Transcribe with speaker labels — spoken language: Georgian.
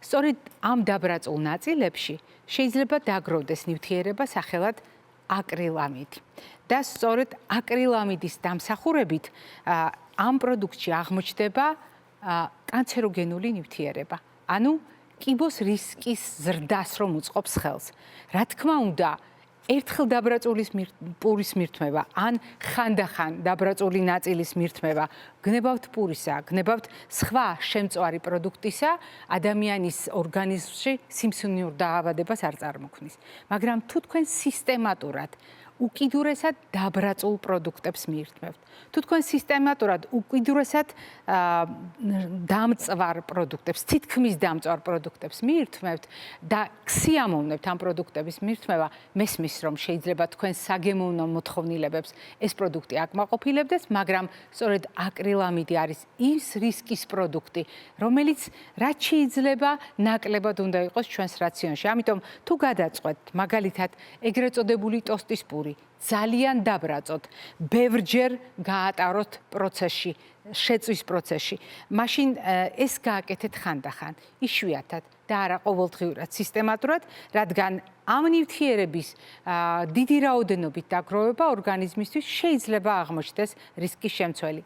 Speaker 1: სწორედ ამ დაბრაწულ ნაწილებში შეიძლება დაგროვდეს ნივთიერება სახელად აკრილამიდი. და სწორედ აკრილამიდის დამსახურებით ამ პროდუქტში აღმოჩნდება კანცეროგენული ნივთიერება. ანუ კიბოს რისკის ზრდას რომ უწყობს ხელს. რა თქმა უნდა, ერთხელ დაბრაწული პურის მირთმევა, ან ხანდახან დაბრაწული ნაწილის მირთმევა, გნებავთ პურისა, გნებავთ სხვა შემწვარი პროდუქტისა, ადამიანის ორგანიზმში სიმსივნურ დაავადებას არ წარმოქმნის. მაგრამ თუ თქვენ სისტემატურად უკიდურესად დაბრაწულ პროდუქტებს მირთმევთ. თუ თქვენ სისტემატურად უკიდურესად დამწვარ პროდუქტებს, თითქმის დამწვარ პროდუქტებს მირთმევთ და ქსიამოვნებთ ამ პროდუქტების მირთმევა, მესმის რომ შეიძლება თქვენ საგემოვნო მოთხოვნილებებს ეს პროდუქტი აკმაყოფილებდეს, მაგრამ სწორედ აკრილამიდი არის ის რისკის პროდუქტი, რომელიც რაც შეიძლება ნაკლებად უნდა იყოს ჩვენს რაციონში. ამიტომ თუ გადაწყვეტთ მაგალითად ეგრეთ წოდებული ტოსტის პური ძალიან დაბრაწოთ, ბევრჯერ გაატაროთ პროცესში, შეწვის პროცესში. მაშინ ეს გააკეთეთ ხანდახან, იშვიათად და არა ყოველდღიურად, სისტემატურად, რადგან ამ ნივთიერების დიდი რაოდენობით დაგროვება ორგანიზმისთვის შეიძლება აღმოჩნდეს რისკის შემცველი.